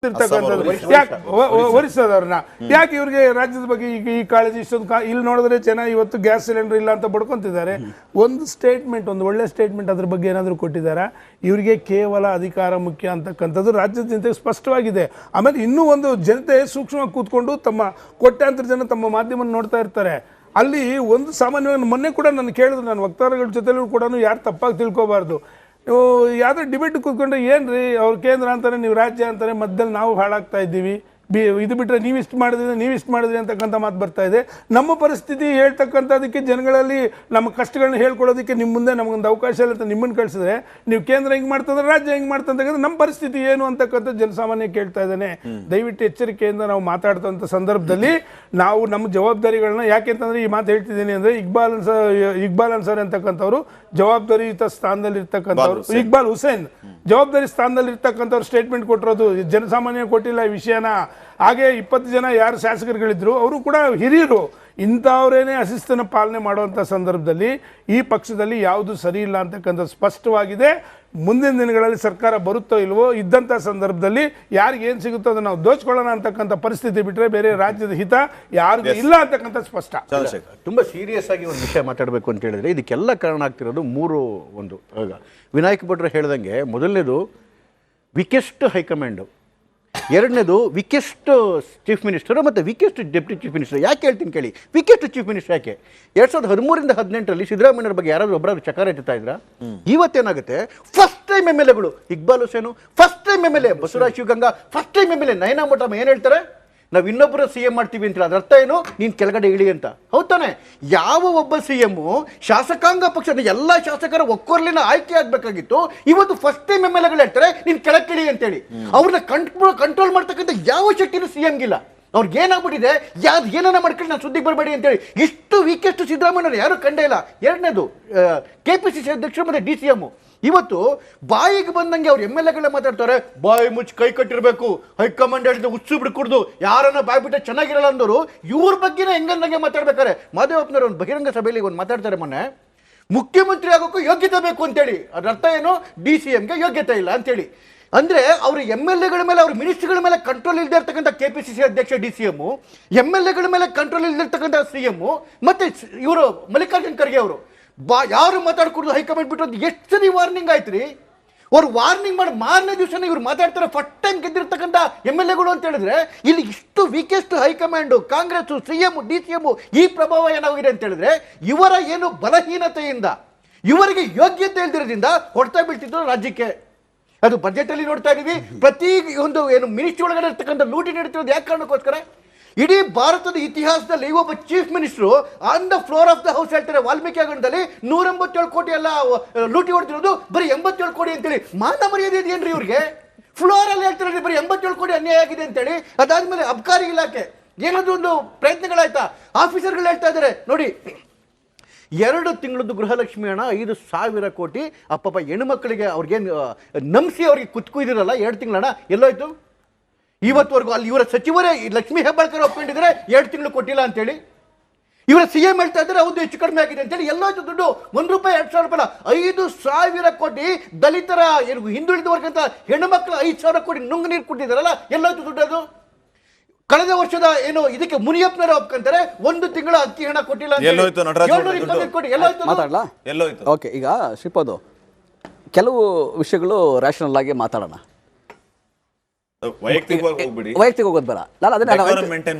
ಯಾಕೆ ವರಿಸೋದವ್ರನ್ನ ಯಾಕೆ ಇವ್ರಿಗೆ ರಾಜ್ಯದ ಬಗ್ಗೆ ಈಗ ಈ ಕಾಳಜಿ ಇಷ್ಟೊಂದು ಇಲ್ಲಿ ನೋಡಿದ್ರೆ ಜನ ಇವತ್ತು ಗ್ಯಾಸ್ ಸಿಲಿಂಡರ್ ಇಲ್ಲ ಅಂತ ಬಡ್ಕೊಂತಿದ್ದಾರೆ. ಒಂದು ಸ್ಟೇಟ್ಮೆಂಟ್, ಒಂದು ಒಳ್ಳೆ ಸ್ಟೇಟ್ಮೆಂಟ್ ಅದ್ರ ಬಗ್ಗೆ ಏನಾದರೂ ಕೊಟ್ಟಿದ್ದಾರೆ? ಇವರಿಗೆ ಕೇವಲ ಅಧಿಕಾರ ಮುಖ್ಯ ಅಂತಕ್ಕಂಥದ್ದು ರಾಜ್ಯದ ಜನತೆಗೆ ಸ್ಪಷ್ಟವಾಗಿದೆ. ಆಮೇಲೆ ಇನ್ನೂ ಒಂದು ಜನತೆ ಸೂಕ್ಷ್ಮವಾಗಿ ಕೂತ್ಕೊಂಡು ತಮ್ಮ ಕೋಟ್ಯಾಂತರ ಜನ ತಮ್ಮ ಮಾಧ್ಯಮ ನೋಡ್ತಾ ಇರ್ತಾರೆ. ಅಲ್ಲಿ ಒಂದು ಸಾಮಾನ್ಯವಾಗಿ ಮೊನ್ನೆ ಕೂಡ ನಾನು ಕೇಳಿದ್ರು, ನಾನು ವಕ್ತಾರಗಳ ಜೊತೆಲೂ ಕೂಡ ಯಾರು ತಪ್ಪಾಗಿ ತಿಳ್ಕೊಬಾರ್ದು. ನೀವು ಯಾವುದೋ ಡಿಬೇಟ್ ಕೂತ್ಕೊಂಡ್ರೆ ಏನು ರೀ ಅವ್ರು ಕೇಂದ್ರ ಅಂತಾರೆ, ನೀವು ರಾಜ್ಯ ಅಂತಾರೆ, ಮಧ್ಯದಲ್ಲಿ ನಾವು ಹಾಳಾಗ್ತಾ ಇದ್ದೀವಿ, ಇದು ಬಿಟ್ಟರೆ ನೀವಿಷ್ಟು ಮಾಡಿದ್ರಿ ಅಂತಕ್ಕಂಥ ಮಾತು ಬರ್ತಾ ಇದೆ. ನಮ್ಮ ಪರಿಸ್ಥಿತಿ ಹೇಳ್ತಕ್ಕಂಥದಕ್ಕೆ ಜನಗಳಲ್ಲಿ ನಮ್ಮ ಕಷ್ಟಗಳನ್ನ ಹೇಳ್ಕೊಳ್ಳೋದಕ್ಕೆ ನಿಮ್ಮ ಮುಂದೆ ನಮಗೊಂದು ಅವಕಾಶ ಇಲ್ಲ ಅಂತ ನಿಮ್ಮನ್ನು ಕಳಿಸಿದ್ರೆ, ನೀವು ಕೇಂದ್ರ ಹೆಂಗೆ ಮಾಡ್ತಂದ್ರೆ ರಾಜ್ಯ ಹೆಂಗೆ ಮಾಡ್ತಂತಕ್ಕಂಥ ನಮ್ಮ ಪರಿಸ್ಥಿತಿ ಏನು ಅಂತಕ್ಕಂಥ ಜನಸಾಮಾನ್ಯ ಕೇಳ್ತಾ ಇದ್ದಾನೆ. ದಯವಿಟ್ಟು ಎಚ್ಚರಿಕೆಯಿಂದ ನಾವು ಮಾತಾಡ್ತಂಥ ಸಂದರ್ಭದಲ್ಲಿ ನಾವು ನಮ್ಮ ಜವಾಬ್ದಾರಿಗಳನ್ನ, ಯಾಕೆಂತಂದ್ರೆ ಈ ಮಾತು ಹೇಳ್ತಿದ್ದೀನಿ ಅಂದರೆ ಇಕ್ಬಾಲ್ ಅನ್ಸಾರಿ ಅಂತಕ್ಕಂಥವ್ರು ಜವಾಬ್ದಾರಿಯುತ ಸ್ಥಾನದಲ್ಲಿ ಇರ್ತಕ್ಕಂಥವ್ರು, ಇಕ್ಬಾಲ್ ಹುಸೇನ್ ಜವಾಬ್ದಾರಿ ಸ್ಥಾನದಲ್ಲಿ ಇರ್ತಕ್ಕಂಥವ್ರು ಸ್ಟೇಟ್ಮೆಂಟ್ ಕೊಟ್ಟಿರೋದು, ಜನಸಾಮಾನ್ಯ ಕೊಟ್ಟಿಲ್ಲ ಈ ವಿಷಯನ. ಹಾಗೆ 20 ಜನ ಯಾರು ಶಾಸಕರುಗಳಿದ್ರು ಅವರು ಕೂಡ ಹಿರಿಯರು, ಇಂಥವ್ರೇನೇ ಅಶಿಸ್ತನ್ನು ಪಾಲನೆ ಮಾಡುವಂಥ ಸಂದರ್ಭದಲ್ಲಿ ಈ ಪಕ್ಷದಲ್ಲಿ ಯಾವುದು ಸರಿ ಇಲ್ಲ ಅಂತಕ್ಕಂಥದ್ದು ಸ್ಪಷ್ಟವಾಗಿದೆ. ಮುಂದಿನ ದಿನಗಳಲ್ಲಿ ಸರ್ಕಾರ ಬರುತ್ತೋ ಇಲ್ವೋ, ಇದ್ದಂಥ ಸಂದರ್ಭದಲ್ಲಿ ಯಾರಿಗೆ ಏನು ಸಿಗುತ್ತೋ ಅದನ್ನು ನಾವು ದೋಚ್ಕೊಳ್ಳೋಣ ಅಂತಕ್ಕಂಥ ಪರಿಸ್ಥಿತಿ ಬಿಟ್ಟರೆ ಬೇರೆ ರಾಜ್ಯದ ಹಿತ ಯಾರಿಗೂ ಇಲ್ಲ ಅಂತಕ್ಕಂಥ ಸ್ಪಷ್ಟ. ತುಂಬ ಸೀರಿಯಸ್ ಆಗಿ ಒಂದು ವಿಷಯ ಮಾತಾಡಬೇಕು ಅಂತ ಹೇಳಿದ್ರೆ, ಇದಕ್ಕೆಲ್ಲ ಕಾರಣ ಆಗ್ತಿರೋದು ಒಂದು ವಿನಾಯಕ್ ಭಟ್ರು ಹೇಳ್ದಂಗೆ, ಮೊದಲನೇದು ವಿಕೆಸ್ಟ್ ಹೈಕಮಾಂಡು, ಎರಡನೇದು ವಿಕೆಸ್ಟ್ ಚೀಫ್ ಮಿನಿಸ್ಟರ್ ಮತ್ತು ವಿಕೆಸ್ಟ್ ಡೆಪ್ಟಿ ಚೀಫ್ ಮಿನಿಸ್ಟರ್. ಯಾಕೆ ಹೇಳ್ತೀನಿ ಕೇಳಿ, ವಿಕೆಸ್ಟ್ ಚೀಫ್ ಮಿನಿಸ್ಟರ್ ಯಾಕೆ 2013ರಿಂದ 2018ರಲ್ಲಿ ಸಿದ್ದರಾಮಯ್ಯರ ಬಗ್ಗೆ ಯಾರಾದರೂ ಒಬ್ಬರಾದ್ರು ಚಕಾರ ಎತ್ತುತ್ತಾ ಇದ್ರ? ಇವತ್ತೇನಾಗುತ್ತೆ, ಫಸ್ಟ್ ಟೈಮ್ MLAಗಳು Iqbal Hussain, first time MLA Basavaraj Shivaganga, first time MLA Nayana Motamma ಏನು ಹೇಳ್ತಾರೆ, ನಾವು ಇನ್ನೊಬ್ಬರು CM ಮಾಡ್ತೀವಿ ಅಂತ. ಅದ್ರ ಅರ್ಥ ಏನು, ನೀನು ಕೆಳಗಡೆ ಇಳಿ ಅಂತ. ಹೌದಾನೆ? ಯಾವ ಒಬ್ಬ CM ಶಾಸಕಾಂಗ ಪಕ್ಷದ ಎಲ್ಲ ಶಾಸಕರ ಒಕ್ಕೊರ್ಲಿನ ಆಯ್ಕೆ ಆಗ್ಬೇಕಾಗಿತ್ತು, ಇವತ್ತು ಫಸ್ಟ್ ಟೈಮ್ MLAಗಳು ಹೇಳ್ತಾರೆ ನೀನು ಕೆಳಗಿಳಿ ಅಂತೇಳಿ. ಅವ್ರನ್ನ ಕಂಟ್ರೋಲ್ ಮಾಡ್ತಕ್ಕಂಥ ಯಾವ ಶಕ್ತಿನೂ CMಗಿಲ್ಲ. ಅವ್ರಿಗೆ ಏನಾಗ್ಬಿಟ್ಟಿದೆ, ಏನನ್ನ ಮಾಡ್ಕೊಂಡು ನಾನು ಸುದ್ದಿಗೆ ಬರಬೇಡಿ ಅಂತೇಳಿ ಇಷ್ಟು ವೀಕೆಸ್ಟ್ ಸಿದ್ದರಾಮಯ್ಯವ್ರು ಯಾರು ಕಂಡೇ ಇಲ್ಲ. ಎರಡನೇದು KPCC ಅಧ್ಯಕ್ಷರು ಮತ್ತು DCM ಇವತ್ತು ಬಾಯಿಗೆ ಬಂದಂಗೆ ಅವ್ರು MLAಗಳೇ ಮಾತಾಡ್ತಾರೆ, ಬಾಯಿ ಮುಚ್ಚಿ ಕೈ ಕಟ್ಟಿರಬೇಕು, ಹೈಕಮಾಂಡ್ ಹೇಳಿದ ಹುಚ್ಚು ಬಿಡ್ಕೊಡ್ದು, ಯಾರನ್ನ ಬಾಯಿ ಬಿಟ್ಟರೆ ಚೆನ್ನಾಗಿರಲ್ಲ ಅಂದವರು ಇವ್ರ ಬಗ್ಗೆನೇ ಹೆಂಗಂದಂಗೆ ಮಾತಾಡ್ಬೇಕಾರೆ. ಮಾದೇವಪ್ಪನವರು ಒಂದು ಬಹಿರಂಗ ಸಭೆಯಲ್ಲಿ ಒಂದು ಮಾತಾಡ್ತಾರೆ ಮೊನ್ನೆ, ಮುಖ್ಯಮಂತ್ರಿ ಆಗೋಕ್ಕೂ ಯೋಗ್ಯತೆ ಬೇಕು ಅಂತೇಳಿ. ಅದ್ರ ಅರ್ಥ ಏನು, DCMಗೆ ಯೋಗ್ಯತೆ ಇಲ್ಲ ಅಂತೇಳಿ. ಅಂದರೆ ಅವರು MLAಗಳ ಮೇಲೆ, ಅವ್ರ ಮಿನಿಸ್ಟ್ರಿಗಳ ಮೇಲೆ ಕಂಟ್ರೋಲ್ ಇಲ್ಲದೆ ಇರ್ತಕ್ಕಂಥ KPCC ಅಧ್ಯಕ್ಷ DCM, MLAಗಳ ಮೇಲೆ ಕಂಟ್ರೋಲ್ ಇಲ್ಲದಿರ್ತಕ್ಕಂಥ CM, ಮತ್ತು ಇವರು ಮಲ್ಲಿಕಾರ್ಜುನ್ ಖರ್ಗೆ ಅವರು ಯಾರು ಮಾತಾಡ್ಕೊಡ್ದು ಹೈಕಮಾಂಡ್ ಬಿಟ್ಟು ಎಷ್ಟು ಸರಿ ವಾರ್ನಿಂಗ್ ಆಯ್ತು ರೀ. ಅವ್ರು ವಾರ್ನಿಂಗ್ ಮಾಡಿ ಮಾರನೇ ದಿವಸನೇ ಇವ್ರು ಮಾತಾಡ್ತಾರೆ ಫಸ್ಟ್ ಟೈಮ್ ಗೆದ್ದಿರ್ತಕ್ಕಂಥ MLAಗಳು ಅಂತ ಹೇಳಿದ್ರೆ, ಇಲ್ಲಿ ಇಷ್ಟು weakest high command, Congress, CM, DCM ಈ ಪ್ರಭಾವ ಏನಾಗಿದೆ ಅಂತ ಹೇಳಿದ್ರೆ, ಇವರ ಏನು ಬಲಹೀನತೆಯಿಂದ, ಇವರಿಗೆ ಯೋಗ್ಯತೆ ಇಲ್ದಿರೋದ್ರಿಂದ ಹೊಡ್ತಾ ಬೀಳ್ತಿದ್ರು ರಾಜ್ಯಕ್ಕೆ. ಅದು ಬಜೆಟ್ ಅಲ್ಲಿ ನೋಡ್ತಾ ಇದೀವಿ, ಪ್ರತಿ ಒಂದು ಏನು ಮಿನಿಸ್ಟ್ರಿ ಒಳಗಡೆ ಇರ್ತಕ್ಕಂಥ ಲೂಟಿ ನಡೀತಿರೋದು ಯಾಕೆ ಕಾರಣಕ್ಕೋಸ್ಕರ. ಇಡೀ ಭಾರತದ ಇತಿಹಾಸದಲ್ಲಿ ಒಬ್ಬ chief minister on the floor of the house ಹೇಳ್ತಾರೆ, ವಾಲ್ಮೀಕಿ ಹಗರಣದಲ್ಲಿ 187 ಕೋಟಿ ಎಲ್ಲ ಲೂಟಿ ಹೊಡ್ತಿರೋದು ಬರೀ 87 ಕೋಟಿ ಅಂತೇಳಿ. ಮಾನ ಮರ್ಯಾದೆ ಇದೆಯೇನ್ರಿ ಇವ್ರಿಗೆ? ಫ್ಲೋರ್ ಅಲ್ಲಿ ಹೇಳ್ತಾರೆ ಬರೀ 87 ಕೋಟಿ ಅನ್ಯಾಯ ಆಗಿದೆ ಅಂತೇಳಿ. ಅದಾದ್ಮೇಲೆ ಅಬ್ಕಾರಿ ಇಲಾಖೆ ಏನಾದ್ರು ಒಂದು ಪ್ರಯತ್ನಗಳಾಯ್ತಾ? ಆಫೀಸರ್ಗಳು ಹೇಳ್ತಾ ಇದ್ದಾರೆ ನೋಡಿ, 2 ತಿಂಗಳದ್ದು ಗೃಹಲಕ್ಷ್ಮಿ ಹಣ 5,000 ಕೋಟಿ ಅಪ್ಪಪ್ಪ ಹೆಣ್ಮಕ್ಳಿಗೆ ಅವ್ರಿಗೇನು ನಂಬಿಸಿ ಅವ್ರಿಗೆ ಕುಯ್ದಿರಲ್ಲ 2 ತಿಂಗಳ ಹಣ ಎಲ್ಲೋಯ್ತು? ಇವತ್ತುವರೆಗೂ ಅಲ್ಲಿ ಇವರ ಸಚಿವರೇ ಲಕ್ಷ್ಮೀ ಹೆಬ್ಬಾಳ್ಕರ್ ಒಪ್ಕೊಂಡಿದ್ರೆ 2 ತಿಂಗಳು ಕೊಟ್ಟಿಲ್ಲ ಅಂತೇಳಿ. ಇವರ CM ಹೇಳ್ತಾ ಇದ್ದಾರೆ ಹೌದು ಹೆಚ್ಚು ಕಡಿಮೆ ಆಗಿದೆ ಅಂತೇಳಿ. ಎಲ್ಲೋಯ್ತು ದುಡ್ಡು? ₹1, 2,000 ರೂಪಾಯಿ, 5,000 ಕೋಟಿ ದಲಿತರ ಹಿಂದುಳಿದ ವರ್ಗಂತ ಹೆಣ್ಣುಮಕ್ಳು 5,000 ಕೋಟಿ ನುಂಗು ನೀರು ಕೊಟ್ಟಿದ್ದಾರಲ್ಲ, ಎಲ್ಲೋಯ್ತು ದುಡ್ಡು? ಅದು ಕಳೆದ ವರ್ಷದ ಏನು ಇದಕ್ಕೆ ಮುನಿಯಪ್ಪನವರು ಒಪ್ಕೊಂತಾರೆ 1 ತಿಂಗಳ ಅಕ್ಕಿ ಹಣ ಕೊಟ್ಟಿಲ್ಲ ಅಂತ. 720 ಕೋಟಿ ಎಲ್ಲೋಯ್ತು? ಓಕೆ, ಈಗ ಶ್ರೀಪಾದ್ ಕೆಲವು ವಿಷಯಗಳು ರ್ಯಾಷನಲ್ ಆಗಿ ಮಾತಾಡೋಣ, ವೈಯಕ್ತಿಕ ಹೋಗೋದು ಬೇಡ. ನಾನು ಅದನ್ನೇ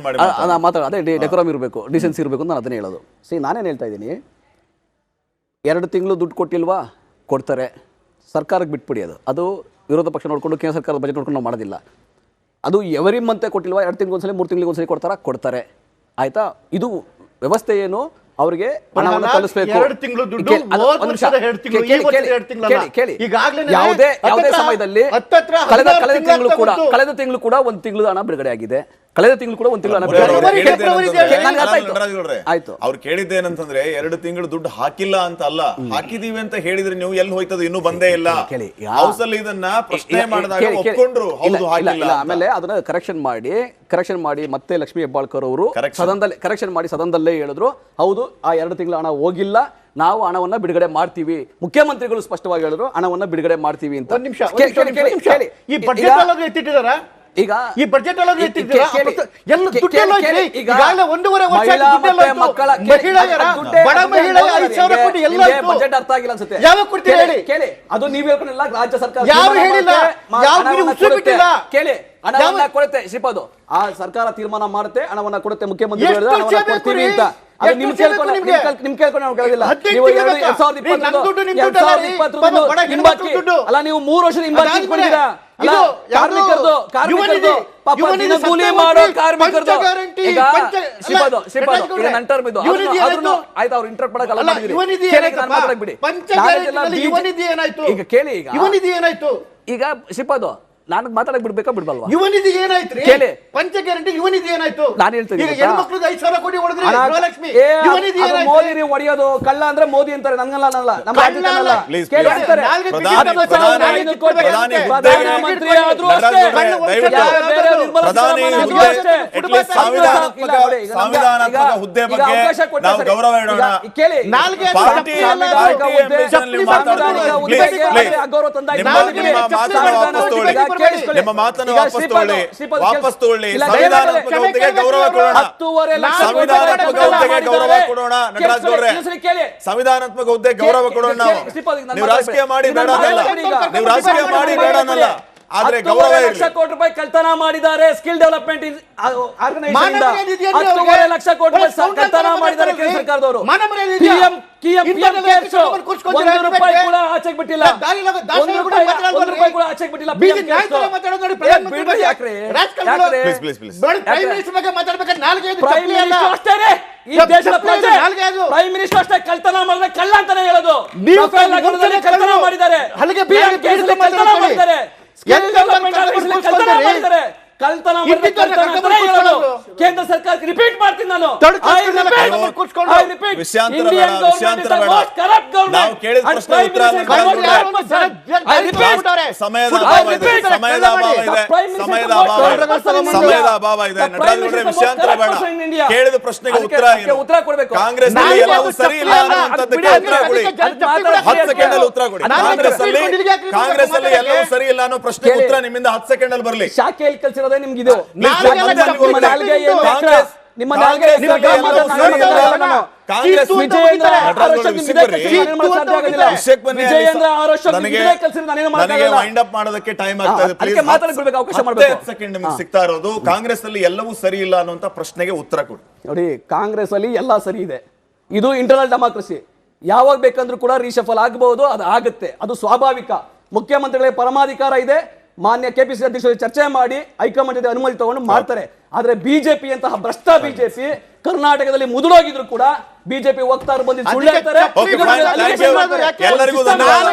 ಮಾತಾಡೋಣ, ಅದೇ ಡೆಕೋರಮ್ ಇರಬೇಕು, ಡಿಸೆನ್ಸಿ ಇರಬೇಕು ಅಂತ ನಾನು ಅದನ್ನೇ ಹೇಳೋದು. ನಾನೇನು ಹೇಳ್ತಾ ಇದ್ದೀನಿ, 2 ತಿಂಗಳು ದುಡ್ಡು ಕೊಟ್ಟಿಲ್ವಾ, ಕೊಡ್ತಾರೆ, ಸರ್ಕಾರಕ್ಕೆ ಬಿಟ್ಬಿಡಿ. ಅದು ವಿರೋಧ ಪಕ್ಷ ನೋಡಿಕೊಂಡು ಕೇಂದ್ರ ಸರ್ಕಾರದ ಬಜೆಟ್ ನೋಡ್ಕೊಂಡು ನಾವು ಮಾಡೋದಿಲ್ಲ. ಅದು ಎವರಿ ಮಂತೆ ಕೊಟ್ಟಿಲ್ವಾ, 2 ತಿಂಗಳಿಗೊಂದ್ಸಲಿ 3 ತಿಂಗಳಿಗೊಂದ್ಸಲಿ ಕೊಡ್ತಾರೆ, ಆಯ್ತಾ? ಇದು ವ್ಯವಸ್ಥೆ ಏನು, ಅವ್ರಿಗೆ ಹಣವನ್ನು ತಲುಪಿಸಬೇಕು. ಯಾವುದೇ ಸಮಯದಲ್ಲಿ ಕಳೆದ ತಿಂಗಳು ಕೂಡ 1 ತಿಂಗಳು ಹಣ ಬಿಡುಗಡೆ ಆಗಿದೆ. ಕಳೆದ ತಿಂಗಳು ಕೂಡ 1 ತಿಂಗಳು ಹಣ ಆಯ್ತು. ಅವ್ರು ಕೇಳಿದ್ದೆ ಏನಂತಂದ್ರೆ 2 ತಿಂಗಳು ದುಡ್ಡು ಹಾಕಿಲ್ಲ ಅಂತ ಅಲ್ಲ, ಹಾಕಿದೀವಿ ಅಂತ ಹೇಳಿದ್ರೆ ನೀವು ಎಲ್ಲಿ ಹೋಯ್ತದ ಇನ್ನೂ ಬಂದೇ ಇಲ್ಲ. ಹೌಸ್ ಅಲ್ಲಿ ಇದನ್ನ ಪ್ರಶ್ನೆ ಮಾಡಿದಾಗ ಒಪ್ಕೊಂಡ್ರು ಹೌದು ಹಾಕಿಲ್ಲ. ಆಮೇಲೆ ಅದನ್ನ ಕರೆಕ್ಷನ್ ಮಾಡಿ ಮತ್ತೆ ಲಕ್ಷ್ಮೀ ಹೆಬ್ಬಾಳ್ಕರ್ ಅವರು ಕರೆಕ್ಷನ್ ಮಾಡಿ ಸದನದಲ್ಲೇ ಹೇಳಿದ್ರು ಹೌದು ಆ 2 ತಿಂಗಳ ಹಣ ಹೋಗಿಲ್ಲ, ನಾವು ಹಣವನ್ನ ಬಿಡುಗಡೆ ಮಾಡ್ತೀವಿ. ಮುಖ್ಯಮಂತ್ರಿಗಳು ಸ್ಪಷ್ಟವಾಗಿ ಹೇಳಿದ್ರು ಹಣವನ್ನ ಬಿಡುಗಡೆ ಮಾಡ್ತೀವಿ ಅಂತ. ಈಗ ಈ ಬಜೆಟ್ ಎಲ್ಲ ಕೇಳಿ, ಎಲ್ಲ ದುಡ್ಡೆಲ್ಲ ಕೇಳಿ, ಐತ್ರಿ. ಈಗಾಗಲೇ 1.5 ವರ್ಷ ಮಹಿಳಾ ದುಡ್ಡೆಲ್ಲ ಮತ್ತೆ ಆಯ್ತು. ಮಕ್ಕಳ ಮಹಿಳೆಯರ ಬಡ ಮಹಿಳೆಯ 5,000 ಕೋಟಿ ಎಲ್ಲ ಆಯ್ತು. ಬಜೆಟ್ ಅರ್ಥ ಆಗಿಲ್ಲ ಅನ್ಸುತ್ತೆ. ಯಾವಾಗ ಕೊಡ್ತೀರಿ ಹೇಳಿ? ಕೇಳಿ, ಅದು ನೀವು ಹೇಳ್ಕೊಂಡಿಲ್ಲ, ರಾಜ್ಯ ಸರ್ಕಾರ ಯಾರು ತೀರ್ಮಾನ ಹೇಳಿಲ್ಲ? ಮಾಡುತ್ತೆ, ಯಾವ ಹಣವನ್ನ ಉಸಿರು ಕೊಡುತ್ತೆ. ಬಿಟ್ಟಿಲ್ಲ? ಕೇಳಿ, ಹಣವನ್ನ ಕೊಡುತ್ತೆ ಶ್ರೀಪಾದ್, ಆ ಸರ್ಕಾರ ತೀರ್ಮಾನ ಮಾಡುತ್ತೆ, ಹಣವನ್ನ ಕೊಡುತ್ತೆ, ಮುಖ್ಯಮಂತ್ರಿ ಎಷ್ಟು ಹೇಳಿದ್ರೆ ಹಣವನ್ನ ಬೇಕು ಕೊಡ್ತೀವಿ ರೀ? ಅಂತ. ಅದು ಎಷ್ಟು ನಿಮ್ ಬೇಕು ಕೇಳ್ಕೊಂಡು ನಿಮ್ಗೆ? ನಿಮ್ ಕೇಳ್ಕೊಂಡು ನಾವು ಕೇಳೋದಿಲ್ಲ. 18 ನೀವು ತಿಂಗಳು ಬೇಕಾ? 2021 ನನ್ನ ದುಡ್ಡು ನಿಮ್ ದುಡ್ಡು ಅಲ್ಲ ರೀ. 2020 ಬಡ ಹಿಂಬಾಕಿ ದುಡ್ಡು. ಅಲ್ಲ, ನೀವು 3 ವರ್ಷದ ಹಿಂಬಾಕಿ ಅದಾದ್ಮೇಲೆ ಇಟ್ಕೊಂಡಿದ್ದೀರಾ ಅಲ್ಲ, ಇದು ಕಾರ್ಮಿಕರದು ಯುವನಿಧಿ, ಪಾಪ ಯುವನಿಧಿ ದಿನಗೂಲಿ ಸತ್ಯ ಮಾಡೋ ಮಾಡಿ, ಕಾರ್ಮಿಕರದು ಪಂಚ ಗ್ಯಾರಂಟಿ, ಈಗ ಪಂಚ- ಶ್ರೀಪಾದ್ ಅಲ್ಲ, ಇದು ನನ್ನ ಟರ್ಮ್ ಇದು. ಯುವನಿಧಿ ಆದ್ರೂ ಏನಾಯ್ತು? ಆಯ್ತು, ಅವ್ರು ಇಂಟರ್ಪ್ಟ್ ಮಾಡಕ್ಕೆ ಅಲ್ಲ ಅಲ್ಲ, ಮಾಡಿದ್ರಿ. ಯುವನಿಧಿ ಕೇಳಿ, ಏನಾಯ್ತಪ್ಪ? ನಾನು ಮಾತಾಡಕ್ ಬಿಡಿ. ಪಂಚ ನಾವೆಲ್ಲ ಗ್ಯಾರಂಟಿನಲ್ಲಿ ಯುವನಿಧಿ ಏನಾಯ್ತು? ಈಗ ಕೇಳಿ, ಈಗ ಯುವನಿಧಿ ಏನಾಯ್ತು? ಈಗ ಶ್ರೀಪಾದ್ ನನಗೆ ಮಾತಾಡಕ್ ಬಿಡ್ಬೇಕಾ ಬಿಡ್ಬಲ್ವಾ? ಯುವನಿಧಿ ಏನಾಯ್ತು? ಕೇಳಿ. ಪಂಚ ಗ್ಯಾರಂಟಿ ಯುವನಿಧಿ ಏನಾಯ್ತು? ನಾನು ಹೇಳ್ತೀನಿ ಈಗ ಗೊತ್ತಾ? ಹೆಣ್ಮಕ್ಳಿಗೆ 5,000 ಕೋಟಿ ಹೊಡೆದ್ರಿ ಗೃಹಲಕ್ಷ್ಮಿ. ಏ, ಯುವನಿಧಿ ಅದು ಏನಾಯ್ತು? ಮೋದಿ ನೀವು ಹೊಡೆಯೋದು ಕಳ್ಳ ಅಂದ್ರೆ ಮೋದಿ ಅಂತಾರೆ, ನನ್ಗಲ್ಲ ಅನ್ನಲ್ಲ, ನಮ್ಮ ಕಳ್ಳ ರಾಜ್ಯದಲ್ಲ. ಅಲ್ಲ. Please, ಕೇಳಿ, please. ಅಂತಾರೆ. ನಾಲ್ಗೆ ಪ್ರಧಾನಿ- ಬಿಟ್ಟು ಪ್ರಧಾನಿ- 15,500 ಕೋಟಿ. ಪ್ರಧಾನಿ ಹುದ್ದೆ- ಪ್ರಧಾನಮಂತ್ರಿ ಆದ್ರೂ ನಟರಾಜ್ ಅಷ್ಟೇ. ಅವರೇ, ದಯವಿಟ್ಟು ಯಾರು ಬೇರೆ ನಿರ್ಮಲಾ ಪ್ರಧಾನಿ ಸೀತಾರಾಮನ್ ಹುದ್ದೆ ಆದ್ರೂ ಅಷ್ಟೇ. at least ಸಂವಿಧಾನಾತ್ಮಕ ಹುದ್ದೆ ಈಗ ಬಗ್ಗೆ ಅವಕಾಶ ಕೊಟ್ಟೆ ನಾವು ಸರಿ. ಗೌರವ ಇಡೋಣ. ಈಗ ಕೇಳಿ, ನಾಲ್ಗೆ ಪಾರ್ಟಿ ಸಾಂವಿಧಾನಿಕ ಹುದ್ದೆ, ambition ಅಲ್ಲಿ ಮಾತಾಡೋದು. ಸಾಂವಿಧಾನಿಕ Please, ಹುದ್ದೆಗೆ please. ಅಗೌರವ ತಂದಾಯ್ತು. ನಿಮ್ಮ ಮಾತನ್ನು ವಾಪಸ್ ತಗೊಳ್ಳಿ. ನಿಮ್ಮ ಮಾತನ್ನು ವಾಪಸ್ ತಗೊಳ್ಳಿ. ವಾಪಸ್ ತಗೊಳ್ಳಿ. ಸಂವಿಧಾನಾತ್ಮಕ ಹುದ್ದೆಗೆ ಗೌರವ ಕೊಡೋಣ. 10.5 ಲಕ್ಷ ಸಂವಿಧಾನಾತ್ಮಕ ಹುದ್ದೆಗೆ ಗೌರವ ಕೊಡೋಣ. ನಟರಾಜ್ ಗೌಡ್ರೆ, ಕೇಳಿ, ಸಂವಿಧಾನಾತ್ಮಕ ಹುದ್ದೆ ಗೌರವ ಕೊಡೋಣ ನಾವು. ನೀವು ರಾಜಕೀಯ ಮಾಡಿ ಬೇಡ ಅನ್ನಲ್ಲ. ನೀವು ರಾಜಕೀಯ ಮಾಡಿ ಬೇಡ ಅನ್ನಲ್ಲ. ಆದ್ರೆ ಗೌರವ 10.5 ಲಕ್ಷ ಕೋಟಿ ರೂಪಾಯಿ ಕಳ್ತನ ಮಾಡಿದ್ದಾರೆ ಸ್ಕಿಲ್ ಡೆವಲಪ್ಮೆಂಟ್ ಆರ್ಗನೈಸೇಷನ್ ಇಂದ. ಮಾನವ ಮರ್ಯಾದೆ ಇದೆಯಾ ಅಂದ್ರೆ 10.5 ಲಕ್ಷ ಕೋಟಿ ರೂಪಾಯಿ ಅವ್ರಿಗೆ? ಕಳ್ತನ ಮಾಡಿದ್ದಾರೆ ಕೇಂದ್ರ ಸರ್ಕಾರದವರು. ಮಾನವ ಮರ್ಯಾದೆ ಇದೆಯಾ? PM ಕೇರ್ ಶೋ ಒಂದು ರೂಪಾಯಿ ಕೂಡ ಆಚೆಗೆ ಬಿಟ್ಟಿಲ್ಲ. ಒಂದು ರೂಪಾಯಿ ಕೂಡ ಆಚೆಗೆ ಬಿಟ್ಟಿಲ್ಲ. PM care show. ಬಿಡ್ರಿ ಯಾಕ್ರಿ? ಯಾಕ್ರಿ? ಪ್ಲೀಸ್ ಪ್ಲೀಸ್ ಪ್ರೈಮ್ ಮಿನಿಸ್ಟರ್ ಬಗ್ಗೆ ಮಾತಾಡ್ಬೇಕಾದ್ರೆ ನಾಲ್ಗೆ ಇದು ಪ್ರೈಮ್ ತಪ್ಪೇ ಅಲ್ಲ. ಮಿನಿಸ್ಟರ್ ಅಷ್ಟೇ ಈ ತಪ್ಪೇ ದೇಶದ ಅಲ್ಲ, ಪ್ರಜೆ. ನಾಲ್ಗೆ ಅದು. ಪ್ರೈಮ್ ಮಿನಿಸ್ಟರ್ ಅಷ್ಟೇ ಕಳ್ತನ ಮಾಡಿದ್ರೆ ಕಳ್ಳ ಅಂತಾನೆ ಹೇಳೋದು. ನೀವು ರಫೇಲ್ ಹಗರಣದಲ್ಲಿ ಕಳ್ತನ ಮಾಡಿದ್ದಾರೆ. ಹಲಗೆ PM ಕೇಸಲ್ಲಿ ಕಳ್ತನ ಮಾಡಿದ್ದಾರೆ. ಸ್ಕಿಲ್ ಡೆವಲಪ್ಮೆಂಟ್ ಆರ್ಗನೈಸೇಷನ್ ಕಳ್ತನ ಮಾಡಿದ್ದಾರೆ. ಕಳ್ತನ ಮಾಡಿದ್ರೆ ಕಳ್ತನ ಅಂತಾನೆ ಹೇಳೋದು. ಕೇಂದ್ರ ಸರ್ಕಾರಕ್ಕೆ ರಿಪೀಟ್ ಮಾಡ್ತೀನಿ ನಾನು. ವಿಷಯಾಂತರ ಬೇಡ, ವಿಷಯಾಂತರ ಬೇಡ. ನಾವು ಕೇಳಿದ ಪ್ರಶ್ನೆ ಉತ್ತರ ಸಮಯದ ಅಭಾವ ಇದೆ, ಸಮಯದ ಅಭಾವ ಇದೆ, ಸಮಯದ ಅಭಾವ ಇದೆ, ಸಮಯದ ಅಭಾವ ಇದೆ. ನಟರಾಜ್ ಗೌಡ್ರೆ, ವಿಷಯಾಂತರ ಬೇಡ. ಕೇಳಿದ ಪ್ರಶ್ನೆಗೆ ಉತ್ತರ ಏನು? ಉತ್ತರ ಕೊಡಬೇಕು. ಕಾಂಗ್ರೆಸ್ ನಲ್ಲಿ ಎಲ್ಲವೂ ಸರಿ ಇಲ್ಲ ಅನ್ನುವಂಥದ್ದಕ್ಕೆ ಉತ್ತರ ಕೊಡಿ. 10 ಸೆಕೆಂಡ್ ಅಲ್ಲಿ ಉತ್ತರ ಕೊಡಿ. ಕಾಂಗ್ರೆಸ್ ಅಲ್ಲಿ ಎಲ್ಲವೂ ಸರಿ ಇಲ್ಲ ಅನ್ನೋ ಪ್ರಶ್ನೆಗೆ ಉತ್ತರ ನಿಮ್ಮಿಂದ 10 ಸೆಕೆಂಡ್ ಅಲ್ಲಿ ಬರಲಿ. ಶಾಖೆಯಲ್ಲಿ ಕಲಿಸಿರೋದೇ ನಿಮ್ಗೆ ಇದು. ನಿಮ್ಮ ನಾಲ್ಗೆ ಏನು ಎಕ್ಸ್ಟ್ರಾ? ನಿಮ್ಮ ನಾಲ್ಗೆ ಕಾಂಗ್ರೆಸ್ ವಿಜಯೇಂದ್ರ 6 ವರ್ಷ ನಿಮ್ಗೆ ಸಾಧ್ಯ ಆಗೋದಿಲ್ಲ. ವಿಜಯೇಂದ್ರ 6 ವರ್ಷ ನಿಮ್ಗೆ ಕಲಿಸಿದ್ರೆ ನಾನೇನು ನನಗೆ ಮಾಡಕ್ಕಾಗಲ್ಲ. ವೈಂಡ್ ಅಪ್ ಮಾಡೋದಕ್ಕೆ ಟೈಮ್ ಆಗ್ತಾ ಇದೆ. ಅದಕ್ಕೆ ಮಾತಾಡಬೇಕು, ಅವಕಾಶ ಮಾಡಬೇಕು. 10 ಸೆಕೆಂಡ್ ನಿಮ್ಗೆ ಸಿಗ್ತಾ ಇರೋದು. ಕಾಂಗ್ರೆಸ್ ಅಲ್ಲಿ ಎಲ್ಲವೂ ಸರಿ ಇಲ್ಲ ಅನ್ನುವಂತ ಪ್ರಶ್ನೆಗೆ ಉತ್ತರ ಕೊಡಿ. ನೋಡಿ, ಕಾಂಗ್ರೆಸ್ ಅಲ್ಲಿ ಎಲ್ಲ ಸರಿ ಇದೆ. ಇದು ಇಂಟರ್ನಲ್ ಡೆಮಾಕ್ರಸಿ. ಯಾವಾಗ ಬೇಕಂದ್ರೂ ಕೂಡ ರೀಶಫಲ್ ಆಗಬಹುದು, ಅದು ಆಗುತ್ತೆ, ಅದು ಸ್ವಾಭಾವಿಕ. ಮುಖ್ಯಮಂತ್ರಿಗಳಿಗೆ ಪರಮಾಧಿಕಾರ ಇದೆ. ಮಾನ್ಯ ಕೆಪಿಸಿಸಿ ಅಧ್ಯಕ್ಷರು ಚರ್ಚೆ ಮಾಡಿ ಹೈಕಮಾಂಡ್ ಜೊತೆ ಅನುಮತಿ ತಗೊಂಡು ಮಾಡ್ತಾರೆ. ಆದ್ರೆ ಬಿಜೆಪಿ ಅಂತಹ ಭ್ರಷ್ಟ ಬಿಜೆಪಿ ಕರ್ನಾಟಕದಲ್ಲಿ ಮುದುಡೋಗಿದ್ರು ಕೂಡ ಬಿಜೆಪಿ ವಕ್ತಾರರು ಬಂದು ಸುಳ್ಳು ಹೇಳ್ತಾರೆ. ಎಲ್ಲರಿಗೂ ಧನ್ಯವಾದ.